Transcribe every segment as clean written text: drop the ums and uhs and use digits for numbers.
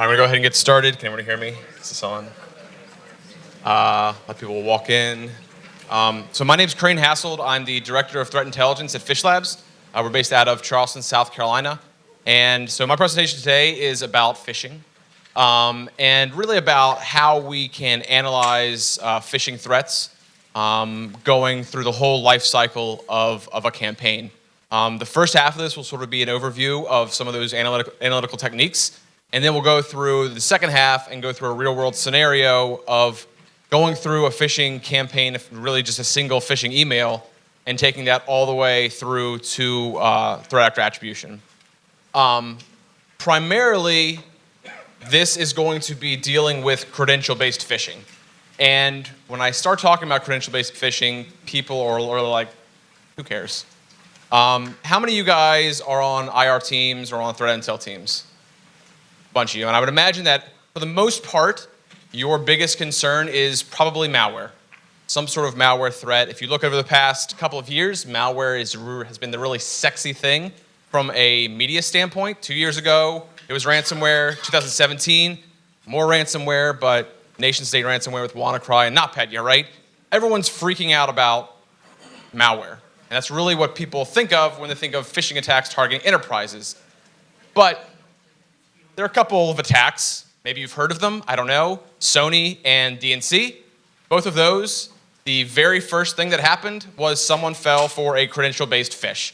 I'm going to go ahead and get started. Can everyone hear me? Is this on? Let people walk in. So my name's Crane Hassold. I'm the Director of Threat Intelligence at Phish Labs. We're based out of Charleston, South Carolina. And so my presentation today is about phishing, and really about how we can analyze phishing threats going through the whole life cycle of a campaign. The first half of this will sort of be an overview of some of those analytical techniques. And then we'll go through the second half and go through a real-world scenario of going through a phishing campaign, really just a single phishing email, and taking that all the way through to threat actor attribution. Primarily, this is going to be dealing with credential-based phishing. And when I start talking about credential-based phishing, people are like, who cares? How many of you guys are on IR teams or on threat intel teams? Bunch of you, and I would imagine that for the most part, your biggest concern is probably malware, some sort of malware threat. If you look over the past couple of years, malware has been the really sexy thing from a media standpoint. 2 years ago, it was ransomware. 2017, more ransomware, but nation-state ransomware with WannaCry and NotPetya, right? Everyone's freaking out about malware, and that's really what people think of when they think of phishing attacks targeting enterprises. But there are a couple of attacks. Maybe you've heard of them. I don't know. Sony and DNC. Both of those, the very first thing that happened was someone fell for a credential-based phish.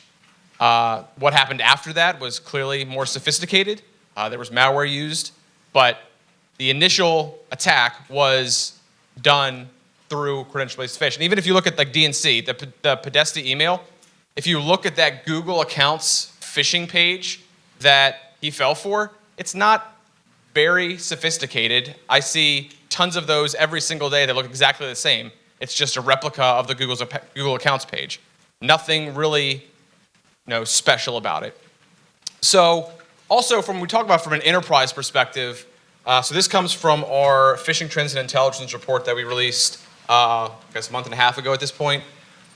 What happened after that was clearly more sophisticated. There was malware used, but the initial attack was done through credential-based phish. And even if you look at like DNC, the Podesta email, if you look at that Google accounts phishing page that he fell for, it's not very sophisticated. I see tons of those every single day that look exactly the same. It's just a replica of the Google Accounts page. Nothing really special about it. So also when we talk about from an enterprise perspective, so this comes from our Phishing Trends and Intelligence report that we released I guess a month and a half ago at this point.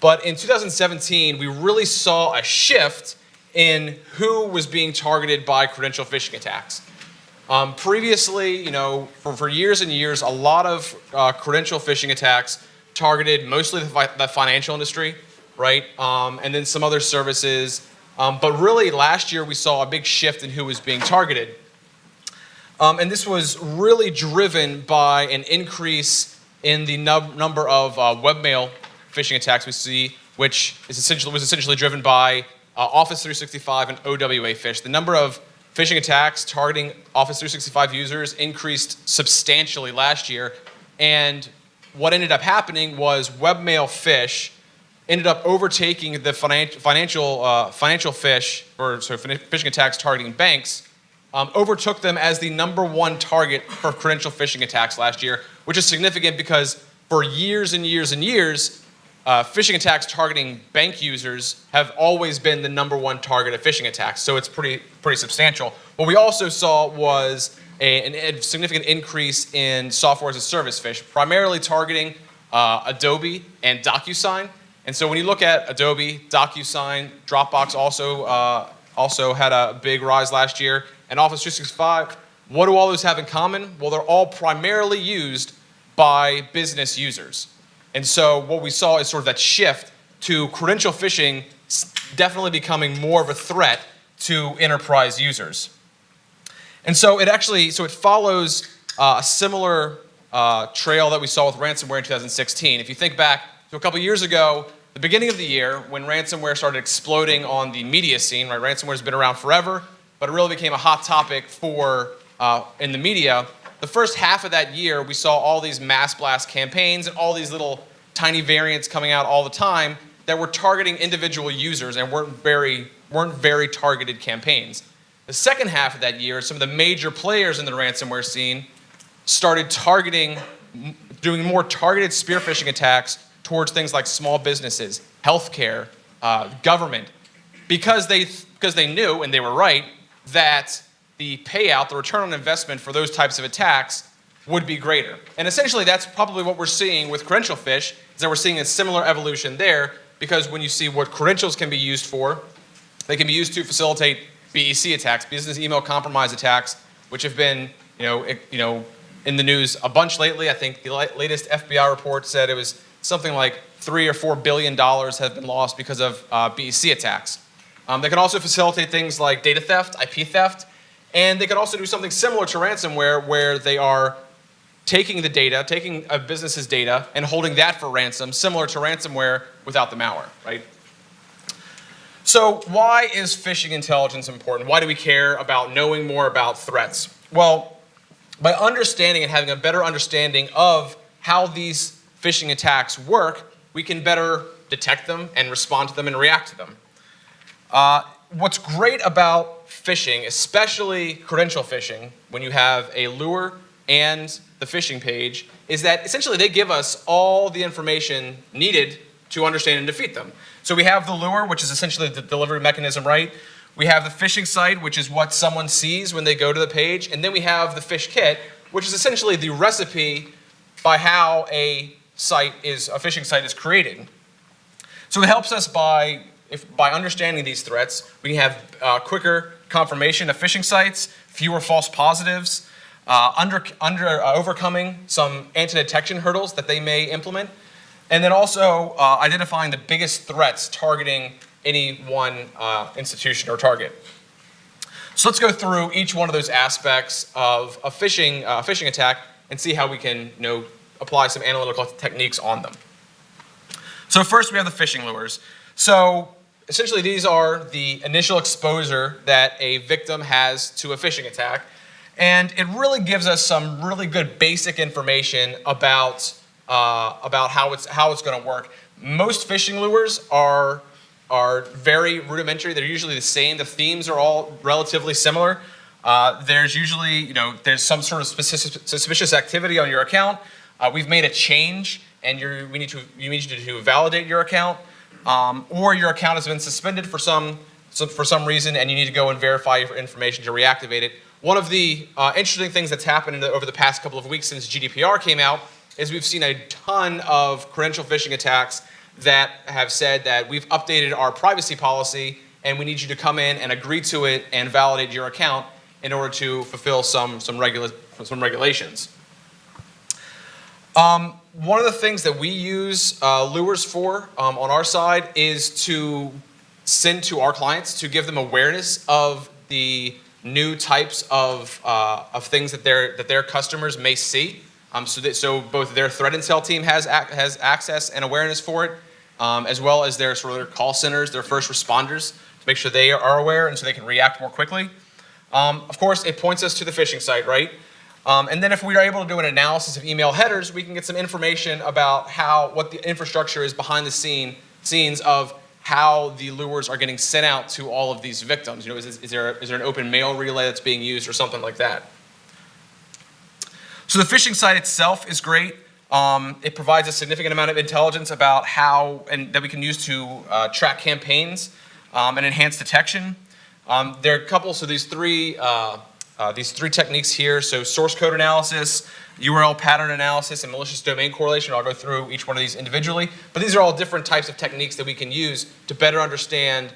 But in 2017, we really saw a shift in who was being targeted by credential phishing attacks. Previously, for years and years, a lot of credential phishing attacks targeted mostly the financial industry, right? And then some other services. But really, last year, we saw a big shift in who was being targeted. And this was really driven by an increase in the number of webmail phishing attacks we see, which was essentially driven by Office 365 and OWA phish. The number of phishing attacks targeting Office 365 users increased substantially last year, and what ended up happening was webmail phish ended up overtaking the financial phish, phishing attacks targeting banks, overtook them as the number one target for credential phishing attacks last year, which is significant because for years and years and years, phishing attacks targeting bank users have always been the number one target of phishing attacks, so it's pretty substantial. What we also saw was a significant increase in software as a service phish, primarily targeting Adobe and DocuSign. And so when you look at Adobe, DocuSign, Dropbox also had a big rise last year, and Office 365, what do all those have in common? Well, they're all primarily used by business users. And so what we saw is sort of that shift to credential phishing definitely becoming more of a threat to enterprise users. And so it follows a similar trail that we saw with ransomware in 2016. If you think back to a couple years ago, the beginning of the year, when ransomware started exploding on the media scene, right? Ransomware's been around forever, but it really became a hot topic in the media. The first half of that year, we saw all these mass blast campaigns and all these little tiny variants coming out all the time that were targeting individual users and weren't very targeted campaigns. The second half of that year, some of the major players in the ransomware scene started doing more targeted spear phishing attacks towards things like small businesses, healthcare, government, because they knew, and they were right, that the payout, the return on investment for those types of attacks would be greater. And essentially that's probably what we're seeing with credential phish, is that we're seeing a similar evolution there, because when you see what credentials can be used for, they can be used to facilitate BEC attacks, business email compromise attacks, which have been in the news a bunch lately. I think the latest FBI report said it was something like $3 or $4 billion have been lost because of BEC attacks. They can also facilitate things like data theft, IP theft, and they can also do something similar to ransomware where they are taking the data, taking a business's data, and holding that for ransom, similar to ransomware without the malware, right? So why is phishing intelligence important? Why do we care about knowing more about threats? Well, by understanding and having a better understanding of how these phishing attacks work, we can better detect them and respond to them and react to them. What's great about phishing, especially credential phishing, when you have a lure and the phishing page, is that essentially they give us all the information needed to understand and defeat them. So we have the lure, which is essentially the delivery mechanism, right? We have the phishing site, which is what someone sees when they go to the page. And then we have the phish kit, which is essentially the recipe by how a phishing site is created. So it helps us by understanding these threats, we can have quicker confirmation of phishing sites, fewer false positives, overcoming some anti-detection hurdles that they may implement, and then also identifying the biggest threats targeting any one institution or target. So let's go through each one of those aspects of a phishing attack and see how we can apply some analytical techniques on them. So first we have the phishing lures. So essentially these are the initial exposure that a victim has to a phishing attack, and it really gives us some really good basic information about how it's going to work. Most phishing lures are very rudimentary. They're usually the same. The themes are all relatively similar. There's usually, there's some sort of suspicious activity on your account. We've made a change, and you need you to validate your account, or your account has been suspended for some reason, and you need to go and verify your information to reactivate it. One of the interesting things that's happened over the past couple of weeks since GDPR came out is we've seen a ton of credential phishing attacks that have said that we've updated our privacy policy and we need you to come in and agree to it and validate your account in order to fulfill some regulations. One of the things that we use lures for on our side is to send to our clients to give them awareness of the new types of things that their customers may see. So both their threat intel team has access and awareness for it, as well as their call centers, their first responders, to make sure they are aware and so they can react more quickly. Of course, it points us to the phishing site, right? And then if we are able to do an analysis of email headers, we can get some information about what the infrastructure is behind the scenes of how the lures are getting sent out to all of these victims. Is there an open mail relay that's being used or something like that? So the phishing site itself is great. It provides a significant amount of intelligence about that we can use to track campaigns and enhance detection. There are a couple, so these three techniques here, so source code analysis, URL pattern analysis, and malicious domain correlation. I'll go through each one of these individually, but these are all different types of techniques that we can use to better understand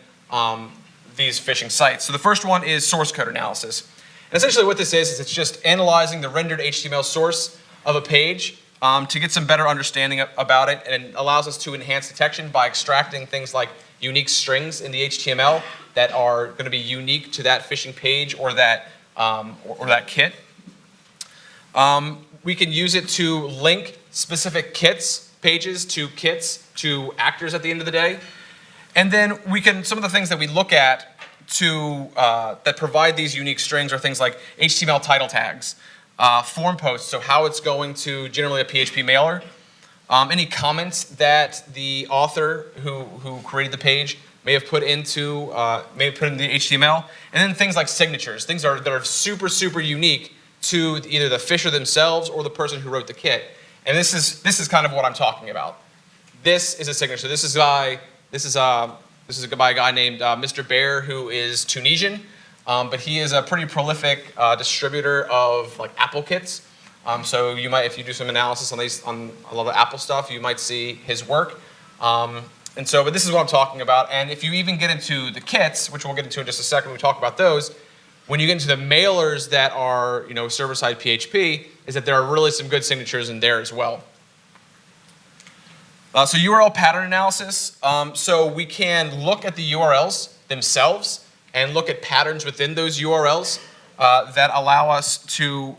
these phishing sites. So the first one is source code analysis. And essentially what this is it's just analyzing the rendered HTML source of a page to get some better understanding about it, and it allows us to enhance detection by extracting things like unique strings in the HTML that are going to be unique to that phishing page or that kit. We can use it to link specific pages to actors at the end of the day. And then some of the things that we look at that provide these unique strings are things like HTML title tags, form posts, so how it's going to generally a PHP mailer, any comments that the author who created the page may have put into the HTML, and then things like signatures, things that are super, super unique to either the phisher themselves or the person who wrote the kit. And this is kind of what I'm talking about. This is a signature. This is by a guy named Mr. Bear, who is Tunisian, but he is a pretty prolific distributor of Apple kits. So you might, if you do some analysis on a lot of Apple stuff, you might see his work. But this is what I'm talking about. And if you even get into the kits, which we'll get into in just a second when we talk about those, When you get into the mailers that are server-side PHP, is that there are really some good signatures in there as well. So URL pattern analysis. So we can look at the URLs themselves and look at patterns within those URLs that allow us to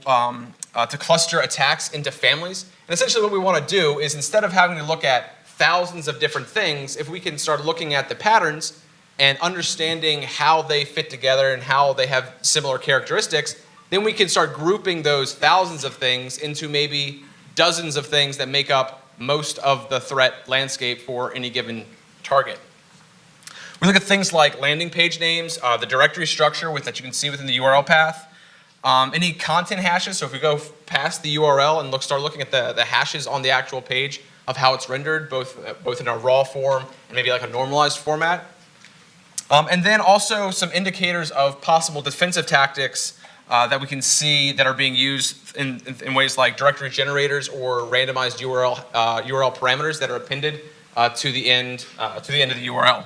cluster attacks into families. And essentially what we want to do is, instead of having to look at thousands of different things, if we can start looking at the patterns and understanding how they fit together and how they have similar characteristics, then we can start grouping those thousands of things into maybe dozens of things that make up most of the threat landscape for any given target. We look at things like landing page names, the directory structure that you can see within the URL path, any content hashes. So if we go past the URL and start looking at the hashes on the actual page of how it's rendered, both in a raw form and maybe like a normalized format. And then also some indicators of possible defensive tactics that we can see that are being used in ways like directory generators or randomized URL parameters that are appended to the end of the URL.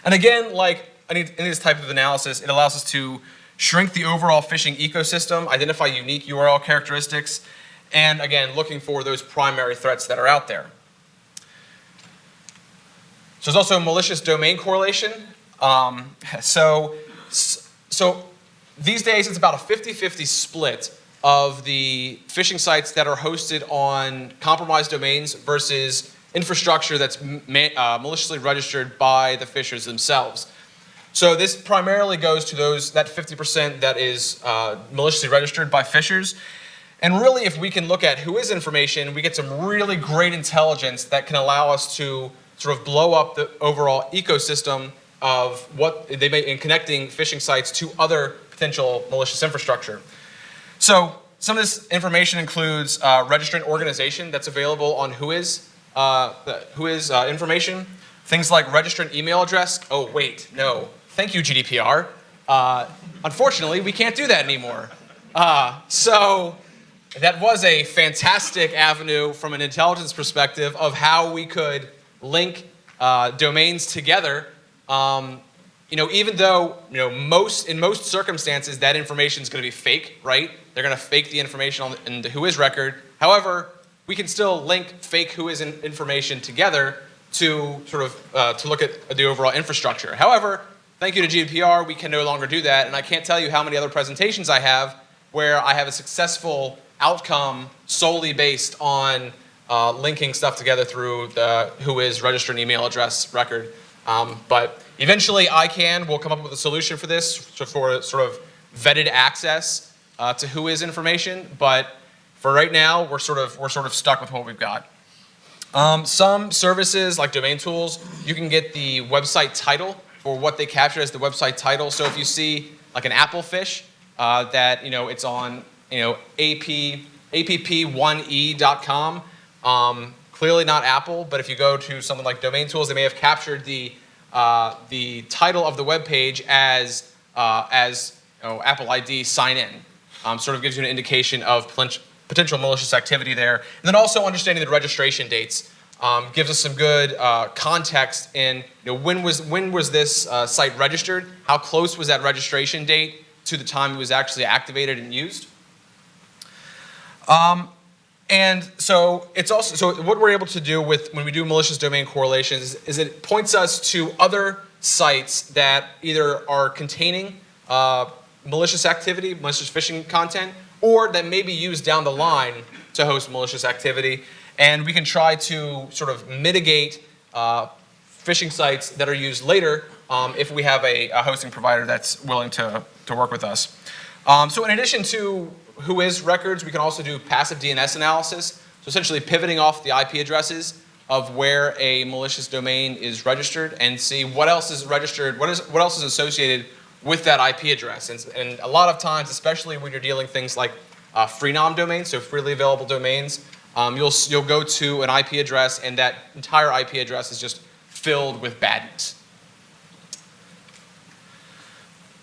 And again, like in this type of analysis, it allows us to shrink the overall phishing ecosystem, identify unique URL characteristics, and again, looking for those primary threats that are out there. So there's also malicious domain correlation. So these days, it's about a 50-50 split of the phishing sites that are hosted on compromised domains versus infrastructure that's maliciously registered by the phishers themselves. So this primarily goes to that 50% that is maliciously registered by phishers. And really, if we can look at who is information, we get some really great intelligence that can allow us to sort of blow up the overall ecosystem of what they may in connecting phishing sites to other potential malicious infrastructure. So some of this information includes registrant organization that's available on Whois information. Things like registrant email address. Oh, wait, no. Thank you, GDPR. Unfortunately, we can't do that anymore. So that was a fantastic avenue from an intelligence perspective of how we could link domains together. Even though in most circumstances that information is going to be fake, right? They're going to fake the information in the Whois record. However, we can still link fake Whois information together to sort of to look at the overall infrastructure. However, thank you to GDPR, we can no longer do that, and I can't tell you how many other presentations I have where I have a successful outcome solely based on linking stuff together through the Whois registered email address record. But eventually we'll come up with a solution for this, for sort of vetted access to Whois information. But for right now, we're sort of stuck with what we've got. Some services like domain tools, you can get the website title for what they capture as the website title. So if you see like an Apple phish that it's on app1e.com, clearly not Apple, but if you go to something like domain tools, they may have captured the title of the web page as Apple ID sign in. Sort of gives you an indication of potential malicious activity there. And then also understanding the registration dates gives us some good context in when was this site registered, how close was that registration date to the time it was actually activated and used. And so it's also what we're able to do when we do malicious domain correlations is it points us to other sites that either are containing malicious activity, malicious phishing content, or that may be used down the line to host malicious activity. And we can try to sort of mitigate phishing sites that are used later if we have a hosting provider that's willing to work with us. So in addition to Whois records, we can also do passive DNS analysis. So essentially pivoting off the IP addresses of where a malicious domain is registered and see what else is registered, what else is associated with that IP address. And a lot of times, especially when you're dealing things like freenom domains, so freely available domains, you'll go to an IP address and that entire IP address is just filled with badness.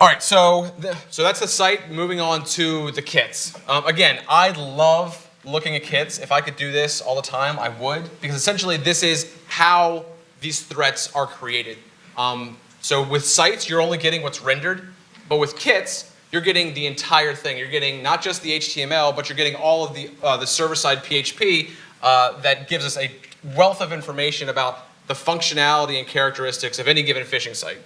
All right, so that's the site. Moving on to the kits. Again, I love looking at kits. If I could do this all the time, I would, because essentially this is how these threats are created. So with sites, you're only getting what's rendered, But with kits, you're getting the entire thing. You're getting not just the HTML, but you're getting all of the server-side PHP that gives us a wealth of information about the functionality and characteristics of any given phishing site.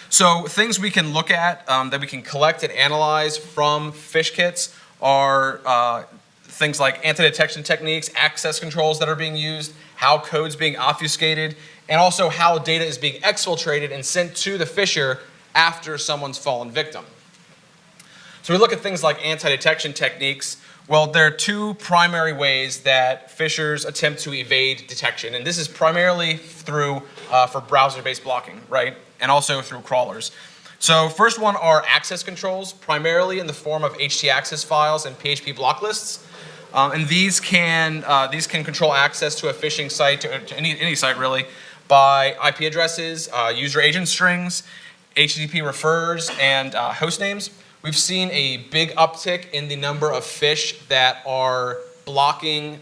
So things we can look at that we can collect and analyze from phish kits are things like anti-detection techniques, access controls that are being used, how code's being obfuscated, and also how data is being exfiltrated and sent to the phisher after someone's fallen victim. So we look at things like anti-detection techniques. Well, there are two primary ways that phishers attempt to evade detection, and this is primarily through for browser-based blocking, right? And also through crawlers. So first one are access controls, primarily in the form of htaccess files and PHP block lists. And these can control access to a phishing site, to any site really, by IP addresses, user agent strings, HTTP refers, and host names. We've seen a big uptick in the number of phish that are blocking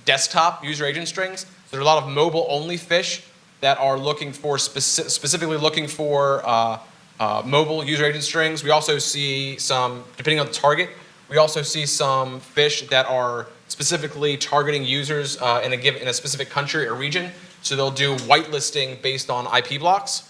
desktop user agent strings. So there are a lot of mobile-only phish that are looking for specifically looking for mobile user agent strings. We also see some, depending on the target, we also see some phish that are specifically targeting users in a specific country or region. So they'll do whitelisting based on IP blocks.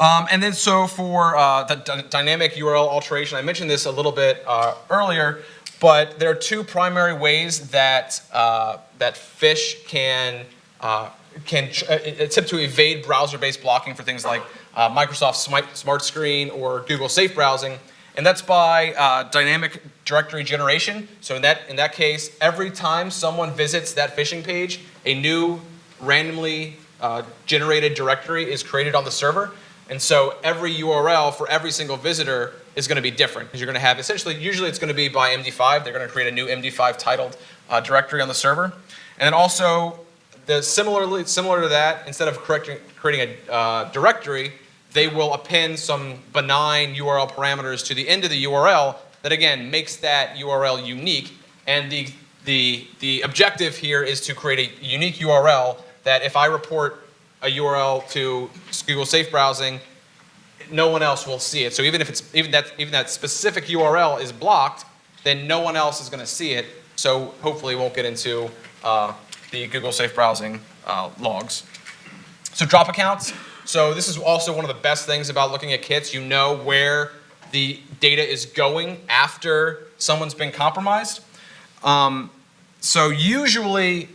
And then so for the dynamic URL alteration, I mentioned this a little bit earlier, but there are two primary ways that that phish can attempt to evade browser-based blocking for things like Microsoft Smart Screen or Google Safe Browsing, and that's by dynamic directory generation. So in that case, every time someone visits that phishing page, a new randomly generated directory is created on the server. And so every URL for every single visitor is going to be different, because you're going to have essentially, usually it's going to be by MD5. They're going to create a new MD5 titled directory on the server. And then also, similar to that, instead of creating a directory, they will append some benign URL parameters to the end of the URL that again makes that URL unique. And the objective here is to create a unique URL that if I report a URL to Google Safe Browsing, no one else will see it. So even if even that specific URL is blocked, then no one else is going to see it. So hopefully it won't get into the Google Safe Browsing logs. So drop accounts. So this is also one of the best things about looking at kits. You know where the data is going after someone's been compromised. So usually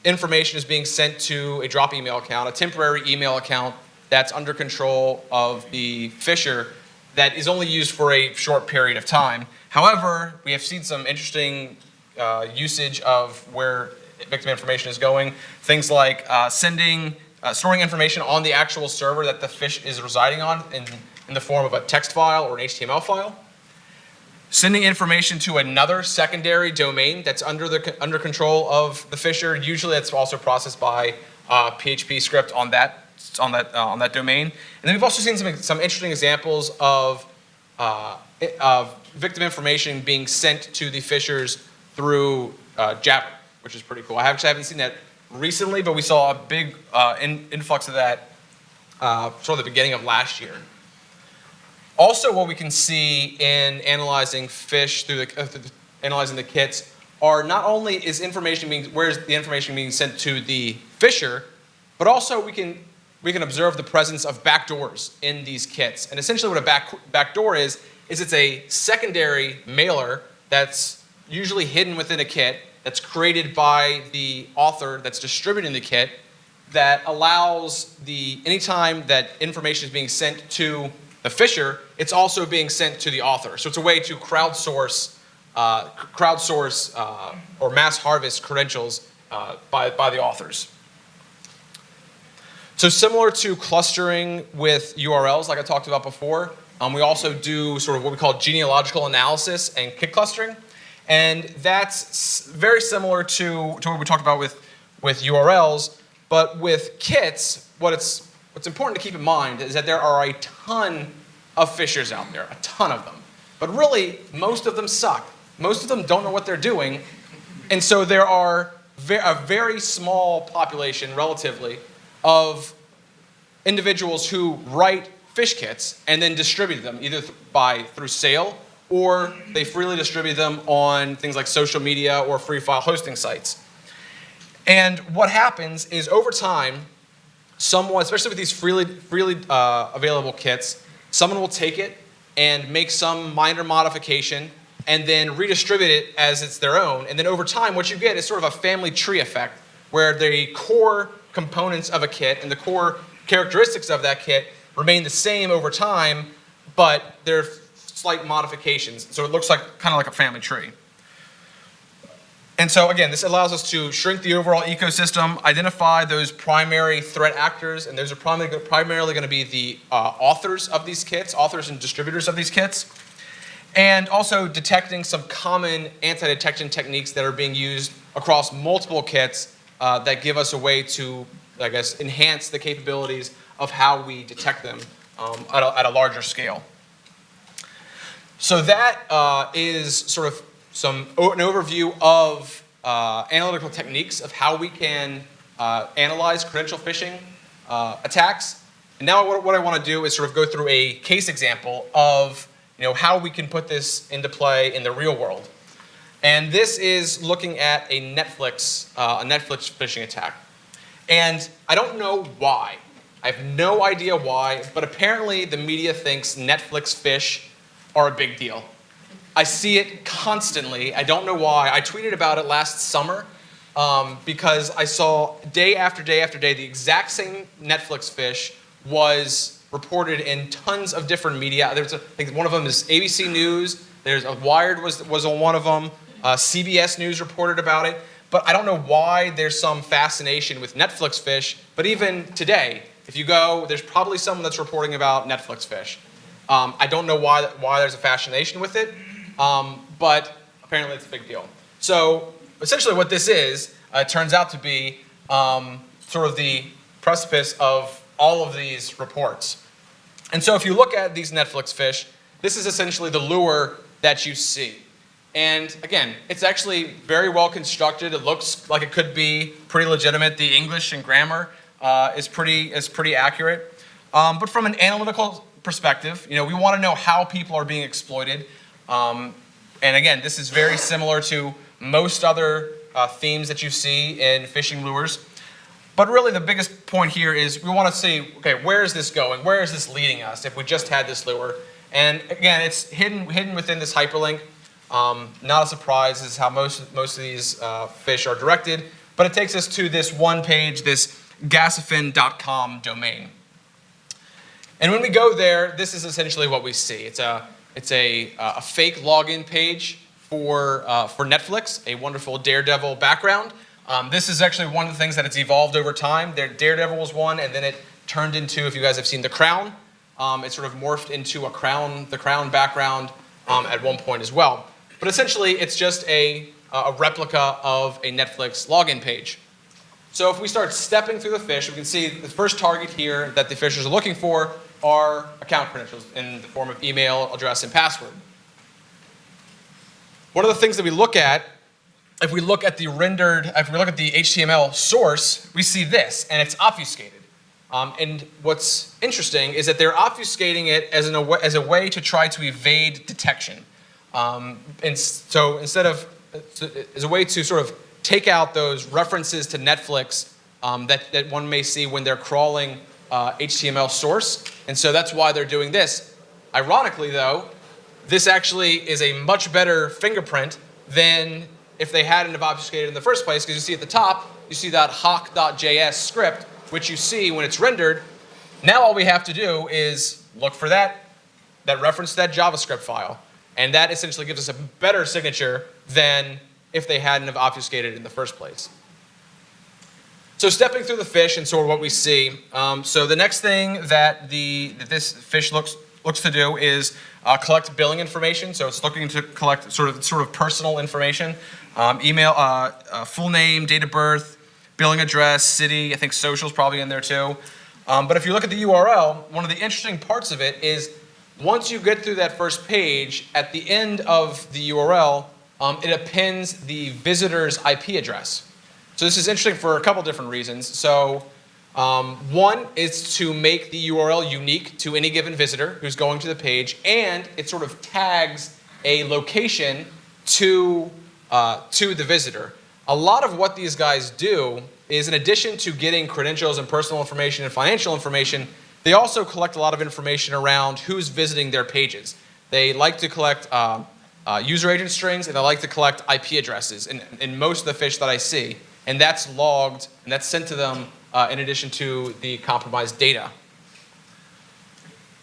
information is being sent to a drop email account, a temporary email account that's under control of the phisher that is only used for a short period of time. However, we have seen some interesting usage of where victim information is going. Things like storing information on the actual server that the phish is residing on in the form of a text file or an HTML file. Sending information to another secondary domain that's under control of the phisher. Usually that's also processed by PHP script on that domain. And then we've also seen some interesting examples of victim information being sent to the phishers through Jabber, which is pretty cool. I haven't seen that recently, but we saw a big influx of that sort of the beginning of last year. Also, what we can see in analyzing phish through analyzing the kits are not only is where is the information being sent to the phisher, but also we can observe the presence of backdoors in these kits. And essentially, what a backdoor is it's a secondary mailer that's usually hidden within a kit that's created by the author that's distributing the kit that allows anytime that information is being sent to the phisher, it's also being sent to the author. So it's a way to crowdsource or mass harvest credentials by the authors. So similar to clustering with URLs, like I talked about before, we also do sort of what we call genealogical analysis and kit clustering. And that's very similar to what we talked about with URLs, but with kits, what's important to keep in mind is that there are a ton of phishers out there, a ton of them. But really, most of them suck. Most of them don't know what they're doing. And so there are a very small population, relatively, of individuals who write phish kits and then distribute them either through sale, or they freely distribute them on things like social media or free file hosting sites. And what happens is over time, someone, especially with these freely available kits, someone will take it and make some minor modification and then redistribute it as it's their own. And then over time, what you get is sort of a family tree effect, where the core components of a kit and the core characteristics of that kit remain the same over time, but there are slight modifications. So it looks like kind of like a family tree. And so again, this allows us to shrink the overall ecosystem, identify those primary threat actors, and those are primarily going to be the authors of these kits, authors and distributors of these kits, and also detecting some common anti-detection techniques that are being used across multiple kits that give us a way to, I guess, enhance the capabilities of how we detect them at a larger scale. So that is sort of an overview of analytical techniques of how we can analyze credential phishing attacks. And now what I want to do is sort of go through a case example of how we can put this into play in the real world. And this is looking at a Netflix phishing attack. And I don't know why. I have no idea why, but apparently the media thinks Netflix phish are a big deal. I see it constantly. I don't know why. I tweeted about it last summer because I saw day after day after day the exact same Netflix phish was reported in tons of different media. I think one of them is ABC News. There's Wired was on one of them. CBS News reported about it. But I don't know why there's some fascination with Netflix phish. But even today, if you go, there's probably someone that's reporting about Netflix phish. I don't know why there's a fascination with it. But apparently it's a big deal. So essentially what this is, turns out to be sort of the precipice of all of these reports. And so if you look at these Netflix phish, this is essentially the lure that you see. And again, it's actually very well constructed. It looks like it could be pretty legitimate. The English and grammar is pretty accurate. But from an analytical perspective, we want to know how people are being exploited. And again, this is very similar to most other themes that you see in phishing lures. But really the biggest point here is we want to see, okay, where is this going? Where is this leading us if we just had this lure? And again, it's hidden within this hyperlink. Not a surprise. This is how most of these phish are directed. But it takes us to this one page, this gasifin.com domain. And when we go there, this is essentially what we see. It's a fake login page for Netflix, a wonderful Daredevil background. This is actually one of the things that it's evolved over time. Daredevil was one, and then it turned into, if you guys have seen The Crown, it sort of morphed into the Crown background at one point as well. But essentially, it's just a replica of a Netflix login page. So if we start stepping through the phish, we can see the first target here that the phishers are looking for are account credentials in the form of email, address, and password. One of the things that we look at, if we look at the HTML source, we see this, and it's obfuscated. And what's interesting is that they're obfuscating it as a way to try to evade detection. And so as a way to sort of take out those references to Netflix that one may see when they're crawling HTML source. And so that's why they're doing this. Ironically, though, this actually is a much better fingerprint than if they hadn't have obfuscated in the first place, because you see at the top, you see that hawk.js script, which you see when it's rendered. Now all we have to do is look for that reference to that JavaScript file. And that essentially gives us a better signature than if they hadn't have obfuscated in the first place. So stepping through the phish and sort of what we see. So the next thing that this phish looks to do is collect billing information. So it's looking to collect sort of personal information, email, full name, date of birth, billing address, city. I think social's probably in there too. But if you look at the URL, one of the interesting parts of it is once you get through that first page, at the end of the URL, it appends the visitor's IP address. So this is interesting for a couple different reasons. So One is to make the URL unique to any given visitor who's going to the page, and it sort of tags a location to the visitor. A lot of what these guys do is, in addition to getting credentials and personal information and financial information, they also collect a lot of information around who's visiting their pages. They like to collect user agent strings, and they like to collect IP addresses in most of the phish that I see. And that's logged, and that's sent to them in addition to the compromised data.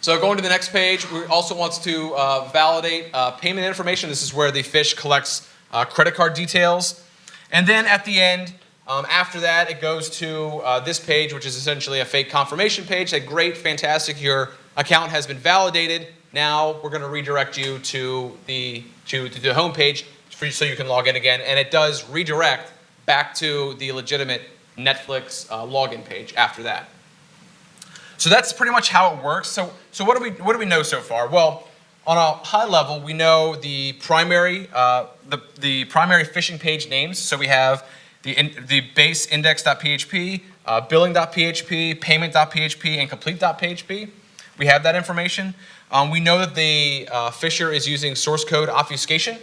So going to the next page, we also want to validate payment information. This is where the phish collects credit card details. And then at the end, after that, it goes to this page, which is essentially a fake confirmation page. That great, fantastic, your account has been validated. Now we're going to redirect you to the home page so you can log in again. And it does redirect back to the legitimate Netflix login page after that. So that's pretty much how it works. So what do we know so far? Well, on a high level, we know the primary primary phishing page names. So we have the base index.php, billing.php, payment.php, and complete.php. We have that information. We know that the phisher is using source code obfuscation.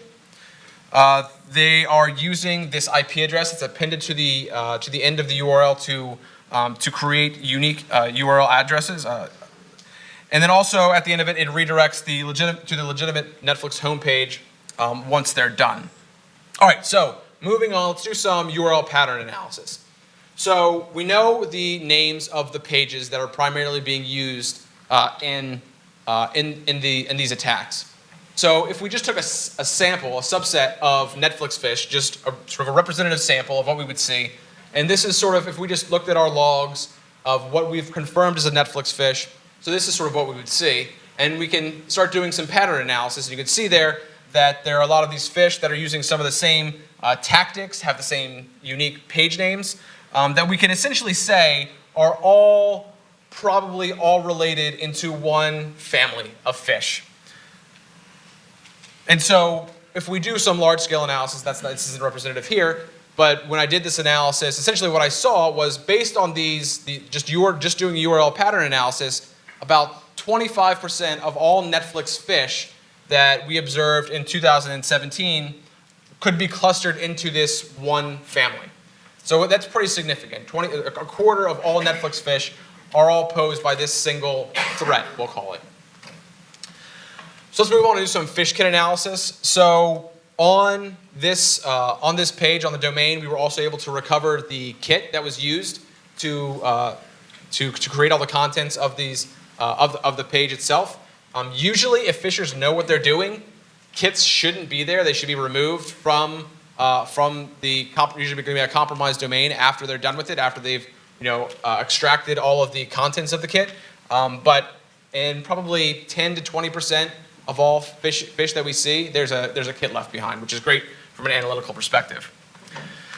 They are using this IP address that's appended to the end of the URL to create unique URL addresses. And then also at the end of it, it redirects to the legitimate Netflix homepage once they're done. All right, so moving on, let's do some URL pattern analysis. So we know the names of the pages that are primarily being used in these attacks. So if we just took a sample, a subset of Netflix phish, just sort of a representative sample of what we would see, and this is sort of if we just looked at our logs of what we've confirmed as a Netflix phish, so this is sort of what we would see, and we can start doing some pattern analysis, and you can see there that there are a lot of these phish that are using some of the same tactics, have the same unique page names, that we can essentially say are probably all related into one family of phish. And so if we do some large-scale analysis, this isn't representative here, but when I did this analysis, essentially what I saw was based on just doing URL pattern analysis, about 25% of all Netflix phish that we observed in 2017 could be clustered into this one family. So that's pretty significant. A quarter of all Netflix phish are all posed by this single threat, we'll call it. So let's move on to do some PhishKit analysis. So on this page, on the domain, we were also able to recover the kit that was used to create all the contents of the page itself. Usually, if phishers know what they're doing, kits shouldn't be there. They should be removed from usually going to be a compromised domain after they're done with it, after they've extracted all of the contents of the kit. But in probably 10 to 20% of all phish that we see, there's a kit left behind, which is great from an analytical perspective.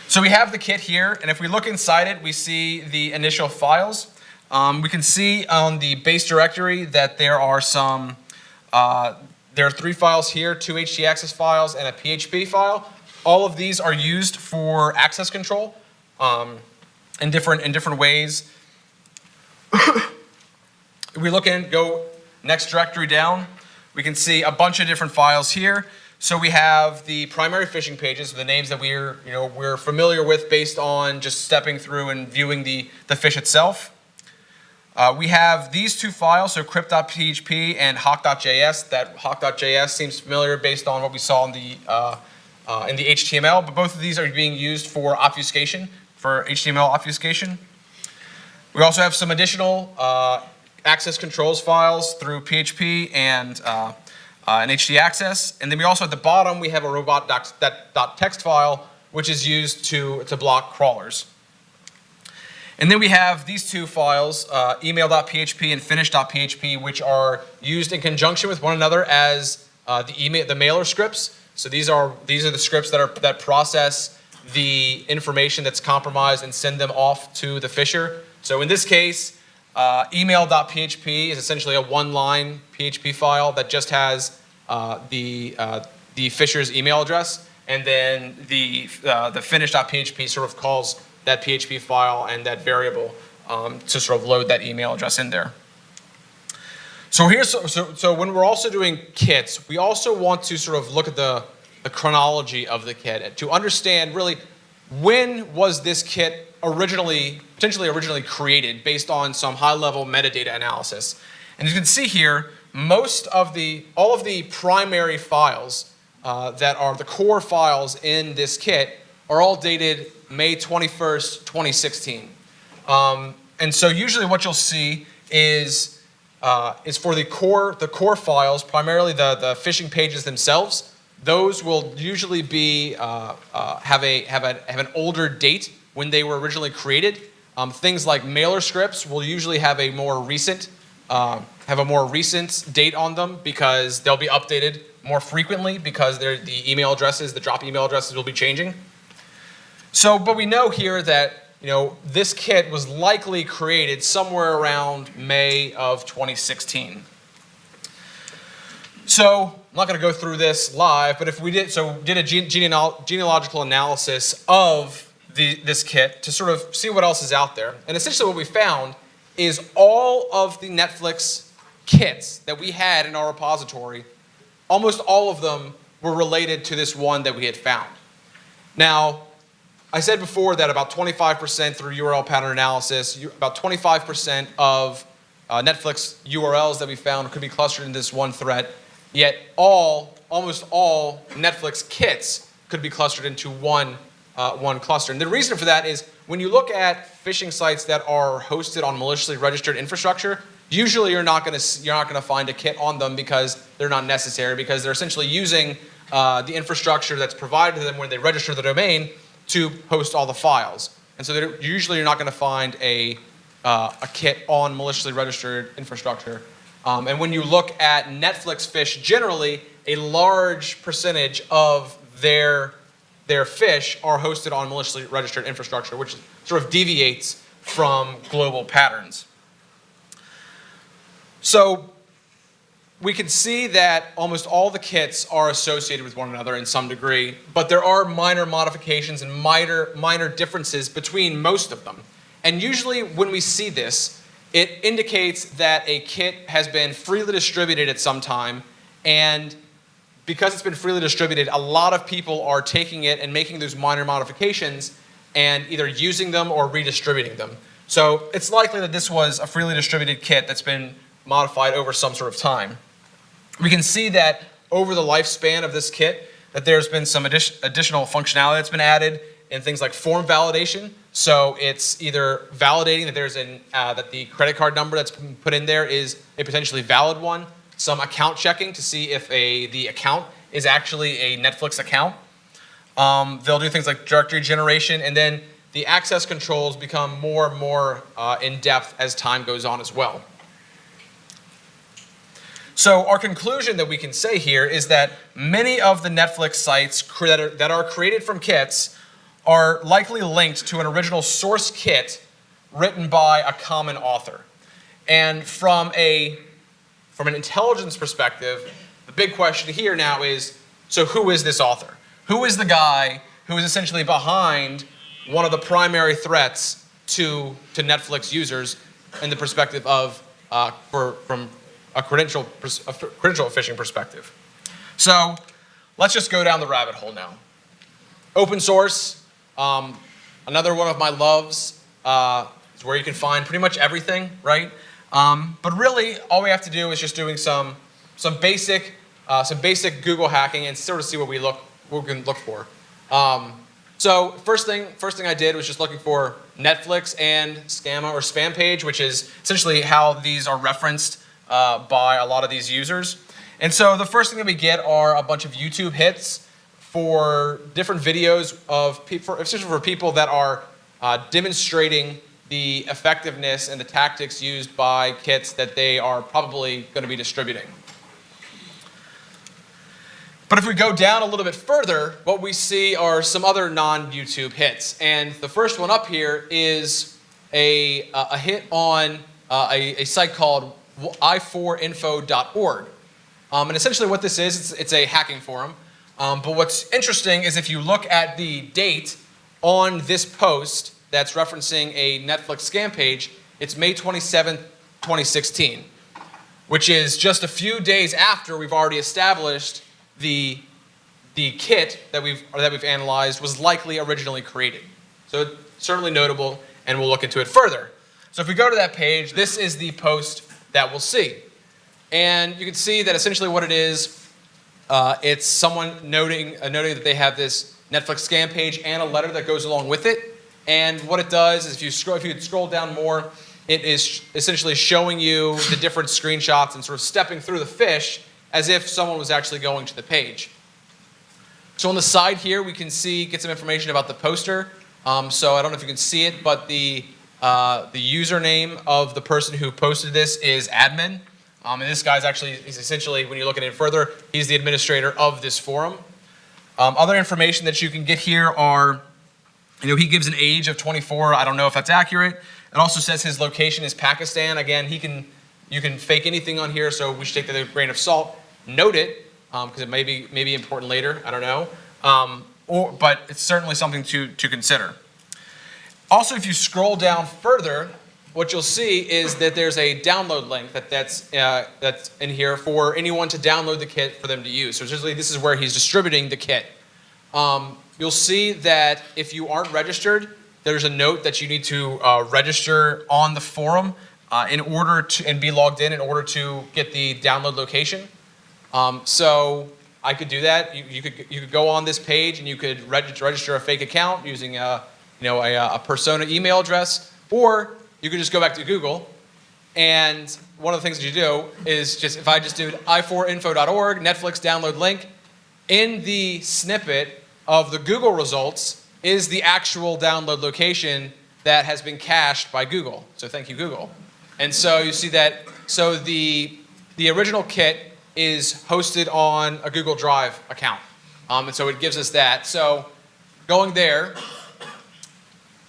So we have the kit here, and if we look inside it, we see the initial files. We can see on the base directory that there are there are 3 files here, 2 htaccess files and a PHP file. All of these are used for access control in different ways. If we go next directory down, we can see a bunch of different files here. So we have the primary phishing pages, the names that we're familiar with based on just stepping through and viewing the phish itself. We have these 2 files, so crypt.php and hawk.js. That hawk.js seems familiar based on what we saw in the HTML, but both of these are being used for obfuscation, for HTML obfuscation. We also have some additional access controls files through PHP and htaccess. And then we also at the bottom, we have a robot.txt file, which is used to block crawlers. And then we have these 2 files, email.php and finish.php, which are used in conjunction with one another as the mailer scripts. So these are the scripts that process the information that's compromised and send them off to the phisher. So in this case, email.php is essentially a 1-line PHP file that just has the phisher's email address, and then the finish.php sort of calls that PHP file and that variable to sort of load that email address in there. So when we're also doing kits, we also want to sort of look at the chronology of the kit to understand really when was this kit potentially originally created based on some high-level metadata analysis. And you can see here, all of the primary files that are the core files in this kit are all dated May 21st, 2016. And so usually what you'll see is for the core files, primarily the phishing pages themselves. Those will usually be have an older date when they were originally created. Things like mailer scripts will usually have a more recent date on them because they'll be updated more frequently because the drop email addresses will be changing. So, but we know here that this kit was likely created somewhere around May of 2016. So I'm not going to go through this live, but if we did a genealogical analysis of this kit to sort of see what else is out there, and essentially what we found is all of the Netflix kits that we had in our repository, almost all of them were related to this one that we had found. Now, I said before that about 25% through URL pattern analysis, about 25% of Netflix URLs that we found could be clustered in this one threat, yet almost all Netflix kits could be clustered into one cluster. And the reason for that is when you look at phishing sites that are hosted on maliciously registered infrastructure, usually you're not going to find a kit on them because they're not necessary, because they're essentially using the infrastructure that's provided to them when they register the domain to host all the files. And so usually you're not going to find a kit on maliciously registered infrastructure. And when you look at Netflix phish, generally a large percentage of their phish are hosted on maliciously registered infrastructure, which sort of deviates from global patterns. So we can see that almost all the kits are associated with one another in some degree, but there are minor modifications and minor differences between most of them. And usually when we see this, it indicates that a kit has been freely distributed at some time, and because it's been freely distributed, a lot of people are taking it and making those minor modifications and either using them or redistributing them. So it's likely that this was a freely distributed kit that's been modified over some sort of time. We can see that over the lifespan of this kit that there's been some additional functionality that's been added in things like form validation. So it's either validating that that the credit card number that's been put in there is a potentially valid one. Some account checking to see if the account is actually a Netflix account. They'll do things like directory generation, and then the access controls become more and more in depth as time goes on as well. So our conclusion that we can say here is that many of the Netflix sites that are created from kits are likely linked to an original source kit written by a common author. And from an intelligence perspective, the big question here now is, so who is this author? Who is the guy who is essentially behind one of the primary threats to Netflix users in the perspective of from a credential phishing perspective? So let's just go down the rabbit hole now. Open source, another one of my loves, is where you can find pretty much everything, right? But really, all we have to do is just doing some basic Google hacking and sort of see what we can look for. So first thing I did was just looking for Netflix and scammer or spam page, which is essentially how these are referenced by a lot of these users. And so the first thing that we get are a bunch of YouTube hits for different videos of people, especially for people that are demonstrating the effectiveness and the tactics used by kits that they are probably going to be distributing. But if we go down a little bit further, what we see are some other non-YouTube hits. And the first one up here is a hit on a site called i4info.org. And essentially what this is, it's a hacking forum. But what's interesting is if you look at the date on this post that's referencing a Netflix scam page, it's May 27th, 2016, which is just a few days after we've already established the kit that we've analyzed was likely originally created. So it's certainly notable, and we'll look into it further. So if we go to that page, this is the post that we'll see. And you can see that essentially what it is, it's someone noting that they have this Netflix scam page and a letter that goes along with it. And what it does is if you scroll down more, it is essentially showing you the different screenshots and sort of stepping through the phish as if someone was actually going to the page. So on the side here, we can get some information about the poster. So I don't know if you can see it, but the username of the person who posted this is admin. And this guy's he's essentially, when you look at it further, he's the administrator of this forum. Other information that you can get here are, he gives an age of 24. I don't know if that's accurate. It also says his location is Pakistan. Again, you can fake anything on here, so we should take that with a grain of salt. Note it, because it may be important later. I don't know. But it's certainly something to consider. Also, if you scroll down further, what you'll see is that there's a download link that's in here for anyone to download the kit for them to use. So essentially, this is where he's distributing the kit. You'll see that if you aren't registered, there's a note that you need to register on the forum and be logged in order to get the download location. So I could do that. You could go on this page and you could register a fake account using a persona email address, or you could just go back to Google. And one of the things that you do is if I just do i4info.org, Netflix download link, in the snippet of the Google results is the actual download location that has been cached by Google. So thank you, Google. And so you see that, so the original kit is hosted on a Google Drive account. And so it gives us that. So going there,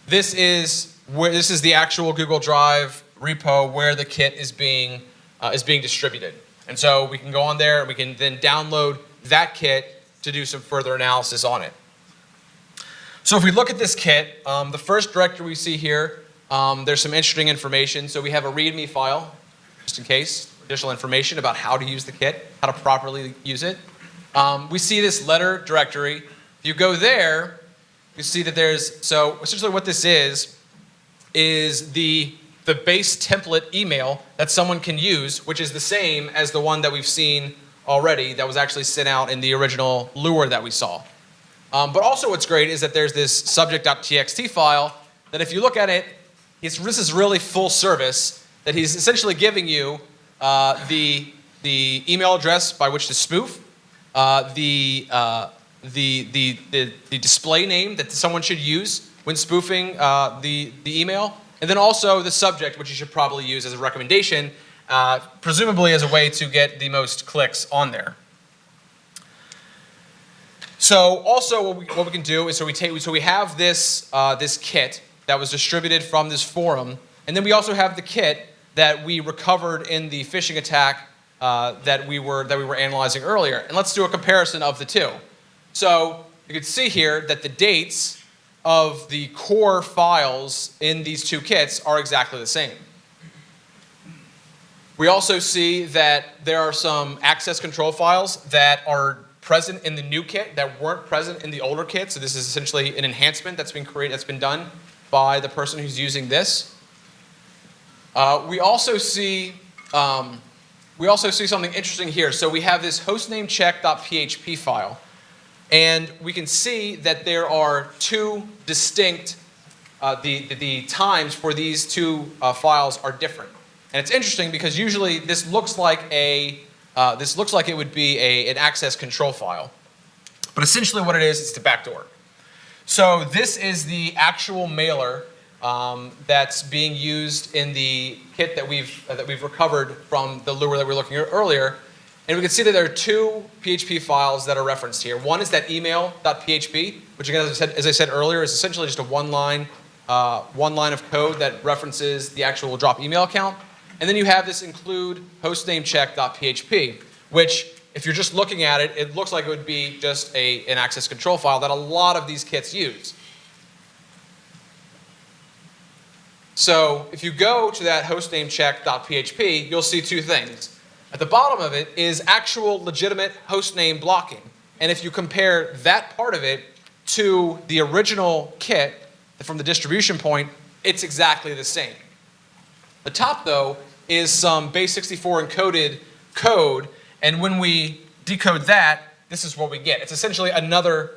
this is the actual Google Drive repo where the kit is being distributed. And so we can go on there and we can then download that kit to do some further analysis on it. So if we look at this kit, the first directory we see here, there's some interesting information. So we have a README file, just in case, additional information about how to use the kit, how to properly use it. We see this letter directory. If you go there, you see that so essentially what this is the base template email that someone can use, which is the same as the one that we've seen already that was actually sent out in the original lure that we saw. But also what's great is that there's this subject.txt file that if you look at it, this is really full service, that he's essentially giving you the email address by which to spoof, the display name that someone should use when spoofing the email, and then also the subject, which you should probably use as a recommendation, presumably as a way to get the most clicks on there. So also what we can do is we have this kit that was distributed from this forum, and then we also have the kit that we recovered in the phishing attack that we were analyzing earlier. And let's do a comparison of the two. So you can see here that the dates of the core files in these two kits are exactly the same. We also see that there are some access control files that are present in the new kit that weren't present in the older kit. So this is essentially an enhancement that's been done by the person who's using this. We also see something interesting here. So we have this hostnamecheck.php file, and we can see that there are two distinct the times for these two files are different. And it's interesting because usually this looks like it would be an access control file. But essentially what it is, it's the backdoor. So this is the actual mailer that's being used in the kit that we've recovered from the lure that we were looking at earlier. And we can see that there are two PHP files that are referenced here. One is that email.php, which again, as I said earlier, is essentially just a one line of code that references the actual drop email account. And then you have this include hostnamecheck.php, which if you're just looking at it, it looks like it would be just an access control file that a lot of these kits use. So if you go to that hostname check.php, you'll see two things. At the bottom of it is actual legitimate hostname blocking. And if you compare that part of it to the original kit from the distribution point, it's exactly the same. The top, though, is some base64 encoded code, and when we decode that, this is what we get. It's essentially another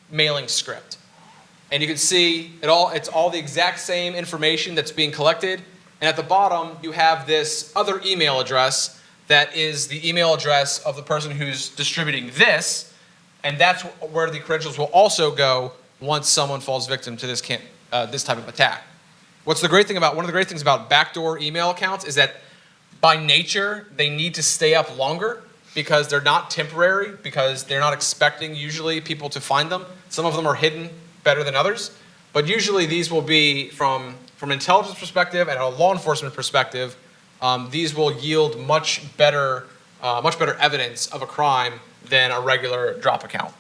mailing script. And you can see it's all the exact same information that's being collected, and at the bottom, you have this other email address that is the email address of the person who's distributing this, and that's where the credentials will also go once someone falls victim to this type of attack. One of the great things about backdoor email accounts is that by nature, they need to stay up longer because they're not temporary, because they're not expecting usually people to find them. Some of them are hidden better than others, but usually these will be from an intelligence perspective and a law enforcement perspective, these will yield much better evidence of a crime than a regular drop account.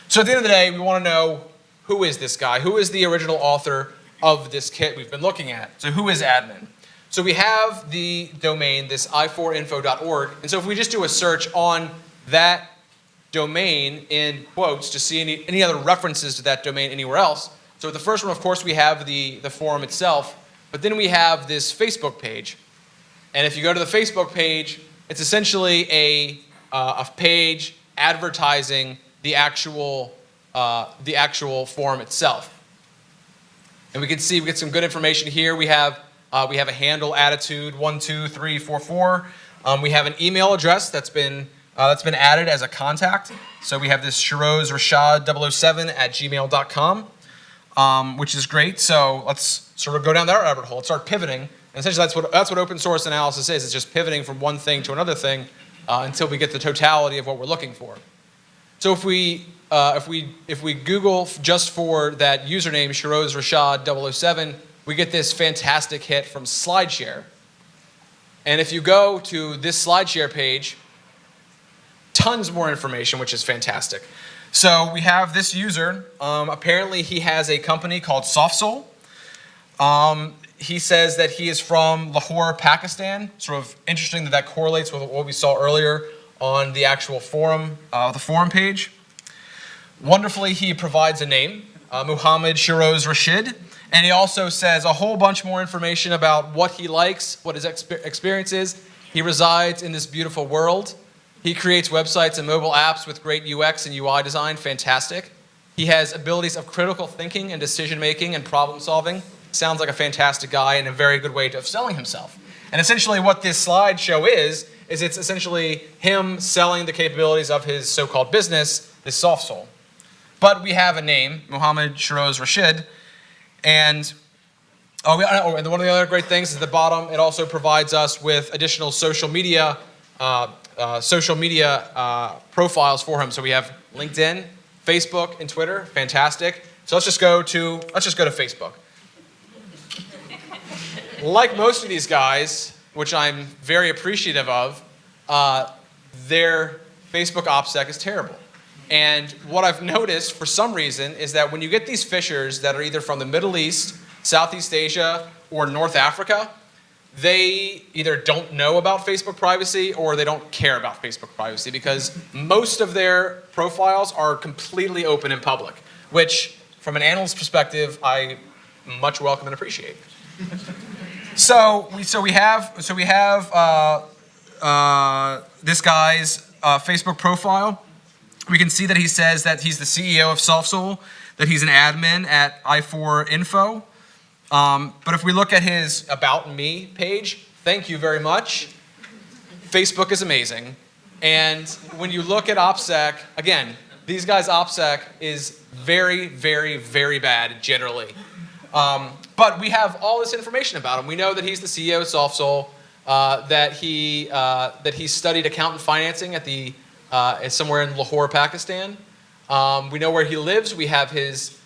So at the end of the day, we want to know, who is this guy? Who is the original author of this kit we've been looking at? So who is admin? So we have the domain, this i4info.org, and so if we just do a search on that domain in quotes to see any other references to that domain anywhere else. So the first one, of course, we have the forum itself, but then we have this Facebook page. And if you go to the Facebook page, it's essentially a page advertising the actual forum itself. And we can see we get some good information here. We have a handle, attitude 12344. We have an email address that's been added as a contact. So we have this shirozrashad007@gmail.com, which is great. So let's sort of go down that rabbit hole. Let's start pivoting. And essentially that's what open source analysis is. It's just pivoting from one thing to another thing until we get the totality of what we're looking for. So if we Google just for that username, shirozrashad007, we get this fantastic hit from SlideShare. And if you go to this SlideShare page, tons more information, which is fantastic. So we have this user. Apparently, he has a company called SoftSoul. He says that he is from Lahore, Pakistan. Sort of interesting that correlates with what we saw earlier on the actual forum, the forum page. Wonderfully, he provides a name, Muhammad Shiroz Rashid, and he also says a whole bunch more information about what he likes, what his experience is. He resides in this beautiful world. He creates websites and mobile apps with great UX and UI design, fantastic. He has abilities of critical thinking and decision making and problem solving. Sounds like a fantastic guy and a very good way of selling himself. And essentially what this slideshow is it's essentially him selling the capabilities of his so-called business, this SoftSoul. But we have a name, Muhammad Shiroz Rashid, and one of the other great things is at the bottom, it also provides us with additional social media profiles for him. So we have LinkedIn, Facebook, and Twitter. Fantastic. So let's just go to Facebook. Like most of these guys, which I'm very appreciative of, their Facebook OPSEC is terrible. And what I've noticed for some reason is that when you get these phishers that are either from the Middle East, Southeast Asia, or North Africa, they either don't know about Facebook privacy or they don't care about Facebook privacy because most of their profiles are completely open and public, which from an analyst perspective, I much welcome and appreciate. So we have this guy's Facebook profile. We can see that he says that he's the CEO of SoftSoul, that he's an admin at i4info. But if we look at his About Me page, thank you very much. Facebook is amazing. And when you look at OPSEC, again, these guys' OPSEC is very, very, very bad generally. But we have all this information about him. We know that he's the CEO of SoftSoul, that he studied accountant financing at somewhere in Lahore, Pakistan. We know where he lives. We have his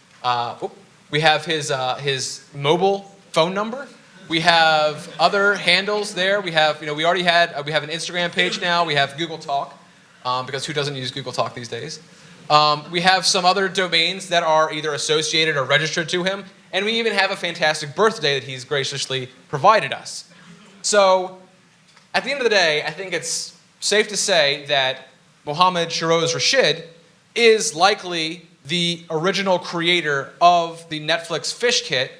mobile phone number. We have other handles there. We have an Instagram page now. We have Google Talk, because who doesn't use Google Talk these days? We have some other domains that are either associated or registered to him. And we even have a fantastic birthday that he's graciously provided us. So at the end of the day, I think it's safe to say that Mohammed Shiroz Rashid is likely the original creator of the Netflix phish kit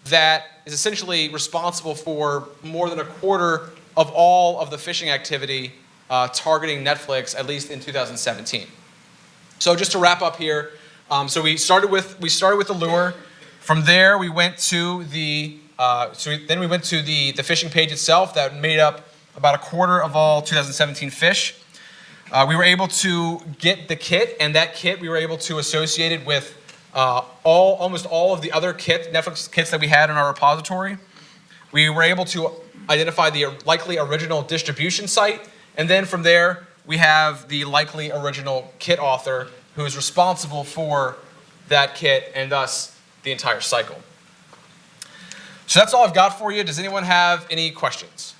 that is essentially responsible for more than a quarter of all of the phishing activity targeting Netflix, at least in 2017. So just to wrap up here, so we started with the lure. From there, we went to the the phishing page itself that made up about a quarter of all 2017 phish. We were able to get the kit, and that kit we were able to associate it with almost all of the other Netflix kits that we had in our repository. We were able to identify the likely original distribution site, and then from there we have the likely original kit author who is responsible for that kit and thus the entire cycle. So that's all I've got for you. Does anyone have any questions?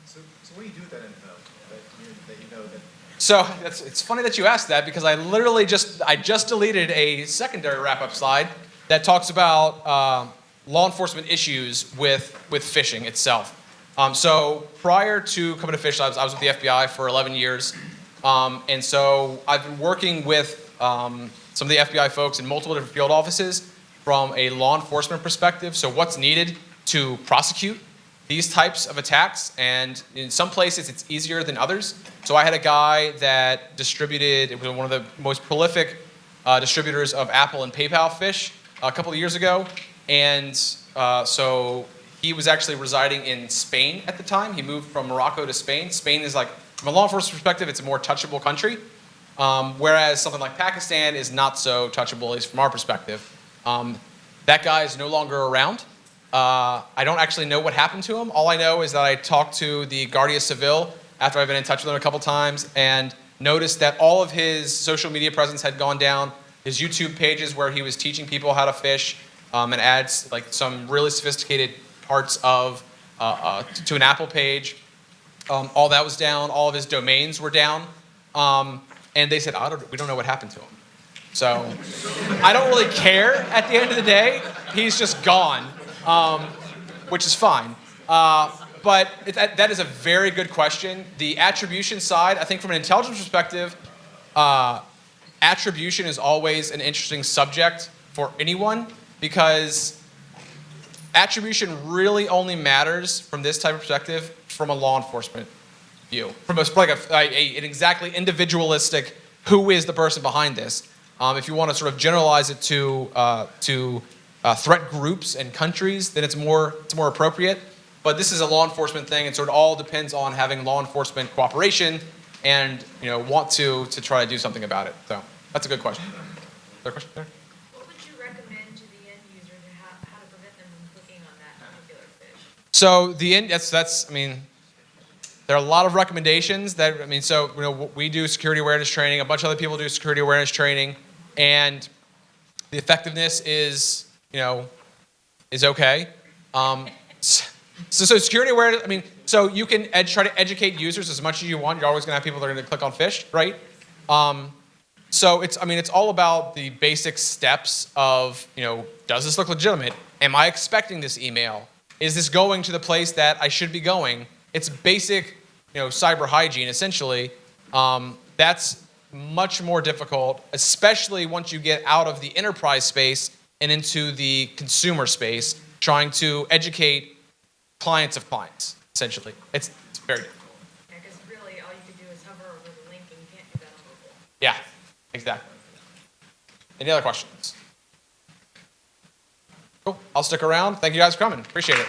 So what do you do with that info that you know that? So it's funny that you asked that, because I literally just deleted a secondary wrap-up slide that talks about law enforcement issues with phishing itself. So prior to coming to Phish Labs, I was with the FBI for 11 years. And so I've been working with some of the FBI folks in multiple different field offices from a law enforcement perspective. So what's needed to prosecute these types of attacks, and in some places it's easier than others. So I had a guy that distributed, it was one of the most prolific distributors of Apple and PayPal phish a couple of years ago, and so he was actually residing in Spain at the time. He moved from Morocco to Spain. Spain is, like, from a law enforcement perspective, it's a more touchable country, whereas something like Pakistan is not so touchable, at least from our perspective. That guy is no longer around. I don't actually know what happened to him. All I know is that I talked to the Guardia Civil after I've been in touch with him a couple times and noticed that all of his social media presence had gone down. His YouTube pages where he was teaching people how to phish and adds like some really sophisticated parts of to an Apple page. All that was down. All of his domains were down. And they said, we don't know what happened to him. So I don't really care at the end of the day. He's just gone, which is fine. But that is a very good question. The attribution side, I think from an intelligence perspective, attribution is always an interesting subject for anyone, because attribution really only matters from this type of perspective from a law enforcement view, from an exactly individualistic, who is the person behind this. If you want to sort of generalize it to threat groups and countries, then it's more appropriate. But this is a law enforcement thing, and so it all depends on having law enforcement cooperation and want to try to do something about it. So that's a good question. Is there a question there? What would you recommend to the end user to how to prevent them from clicking on that particular phish? So there are a lot of recommendations so we do security awareness training, a bunch of other people do security awareness training, and the effectiveness is okay. So security awareness, so you can try to educate users as much as you want. You're always going to have people that are going to click on phish, right? So it's all about the basic steps of, does this look legitimate? Am I expecting this email? Is this going to the place that I should be going? It's basic, cyber hygiene, essentially. That's much more difficult, especially once you get out of the enterprise space and into the consumer space, trying to educate clients of clients, essentially. It's very difficult. Yeah, because really all you can do is hover over the link, and you can't do that on mobile. Yeah, exactly. Any other questions? Cool. I'll stick around. Thank you guys for coming. Appreciate it.